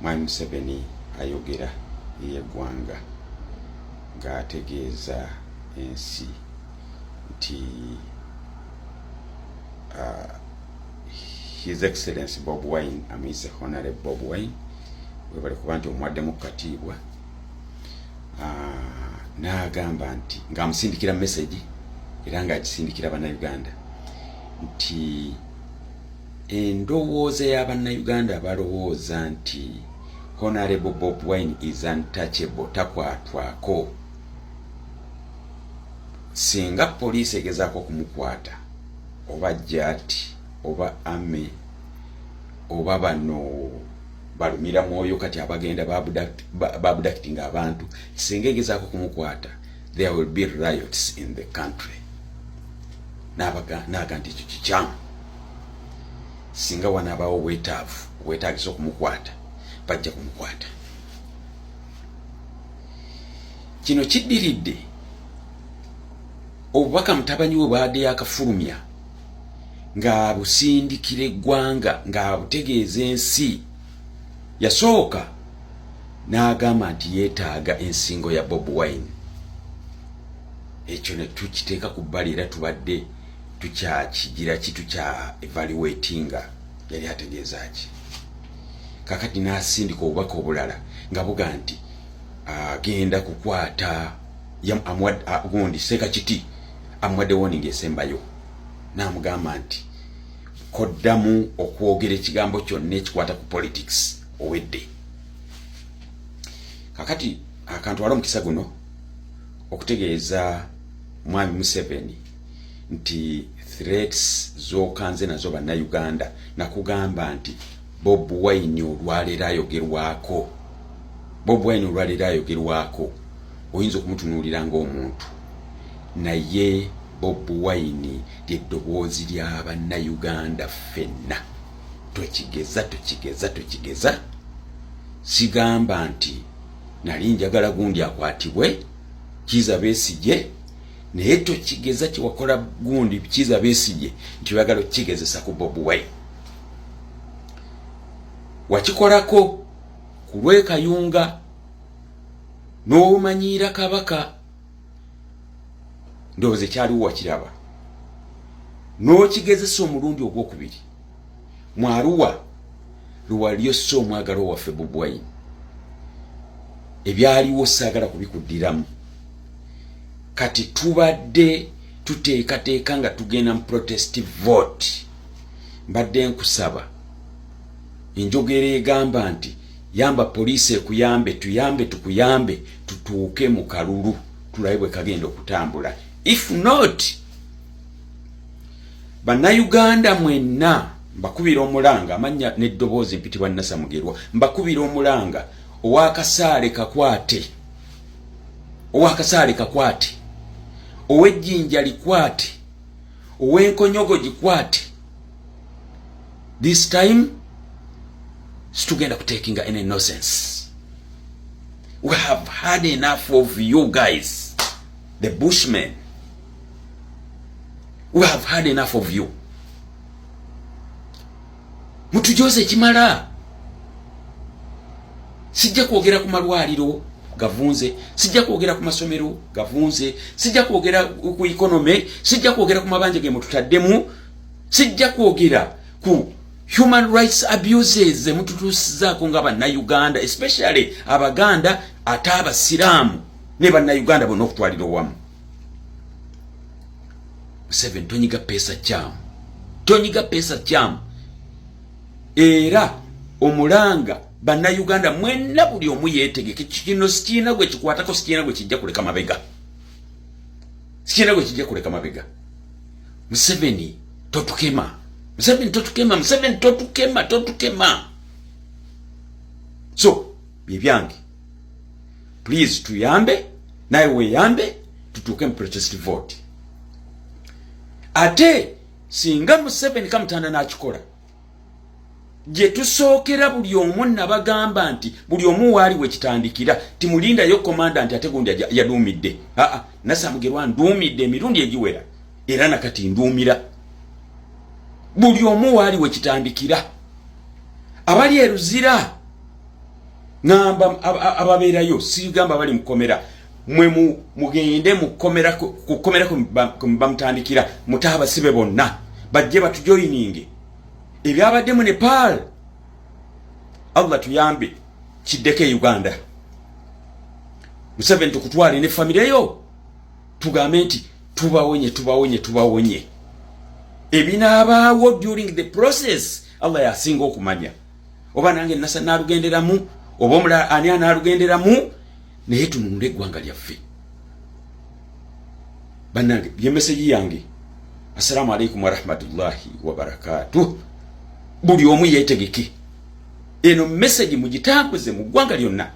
Mwami Museveni ayogera yeggwanga ng'ategeeza ensi nti His Excellency Bob Wine amuyise Honorable Bob Wine webale kuba nti omuwaddemu kukatiibwa n'agamba nti ng'amusindikira message era ng'agisindikira bannayuganda nti endowooza y'abannayuganda balowooza nti Honorable Bob Wine is untouchable, takwatwako. Singa poliisi egezaako kumukwata oba jati oba ame oba bano balumira mwoyo kati abagenda babudacting abantu, singa egezaako kumukwata, there will be riots in the country. Naga nti ekyo kikyamu. Singa wanaabawo weetaagisa okumukwata, bajja kumukwata. Kino kiddiridde obubaka mutabani we baadde yakafulumya ng'abusindikira eggwanga ng'abutegeeza ensi. Yasooka n'agamba nti yeetaaga ensingo ya Bob Wine. Ekyo ne tukiteeka ku bbali era tubadde tukyakigira ki tukya evaluatinga yali ategeeza ki. Kakati n'asindika obubaka obulala nga buga nti agenda kukwata gundi Seka Kiti amuwadde warning esembayo n'amugamba nti koddamu okwogera ekigambo kyonna ekikwata ku politics owedde. Kakati akantwala omukisa guno okutegeeza Mwami Museveni nti threats z'okanze nazo bannayuganda nakugamba nti Bob Wine olwaleero ayogerwako. Bob Wine olwaleero ayogerwako oyinza okumutunuulira ng'omuntu, naye Bob Wine ly'eddoboozi ly'abannayuganda ffenna. Twekigeza. Sigamba nti nali njagala gundi akwatibwe Kizza Besigye, naye tokigeza kiwakola gundi Kizza Besigye nti oyagala okigezesa ku Bob Wine. Wakikolako ku lw'Ekayunga n'omanyiira Kabaka, ndowooza kyaliwo wakiraba, n'okigezesa omulundi ogwokubiri mu Arua lwalyossa omwagalo waffe Bob Wine. Ebyaliwo saagala kubikuddiramu. Kati tubadde tuteekateeka nga tugenda mu protestive vote. Mbadde nkusaba enjogera egamba nti yamba poliisi ekuyambe, tukuyambe tutuuke mu kalulu tulabe bwe kagenda okutambula. If not, bannayuganda mwenna mbakubira omulanga, amanya n'eddoboozi mpitibwa Nasamugerwa, mbakubira omulanga ow'akasaale kakwate, ow'ejjinja likwate, ow'enkonyogo gikwate. This time situgenda kutekinga any nonsense. We have had enough of you guys, the Bushmen. We have had enough of you. Mutujoze ekimala. Sijja kwogera ku malwaliro gavunze, sijja kwogera ku masomero gavunze, sijja kwogera ku economy, sijja kwogera ku mabanja ge mututaddemu, sijja kwogera ku human rights abuses mututusizaako nga bannayuganda, especially Abaganda ate Abasiraamu ne bannayuganda bonna okutwalira owamu. Museveni tonyiga pesa kyamu. Era omulanga bannayuganda mwenna buli omu yeetegeke. Kino sikiina gwe kikwatako, sikiina gwe kijja kuleka mabega. Museveni totukema. So bibyange, please tuyambe, naye weyambe tutuuke mu protest vote. Ate singa Museveni kamutanda n'akikola, gye tusookera buli omu nabagamba nti buli omu waali wekitandikira timulindayo commandant ate gundi yaduumidde. Nasamugerwa nduumidde emirundi egiwera era nakati nduumira. Buli omu waali wekitandikira. Abali eruzira ngamba ababeerayo sigamba bali mukomera mwe mugende mukomera kukomera bamutandikira mutabasibe bonna bajje batujoyininge ebyabadde mu Nepal. Allah tuyambe kiddeko e Uganda. Museveni tukutwale ne famire yo tugambe nti tubawonye ebinaabaawo during the process Allah yasinga okumanya oba nange nasa nalugenderamu oba omulala ani analugenderamu naye tununule eggwanga lyaffe. Bannange ye message yange. Assalamu alaikum wa rahmatullahi wa barakatuh. Buli omu yeetegeke eno message mugitambuze mu ggwanga lyonna.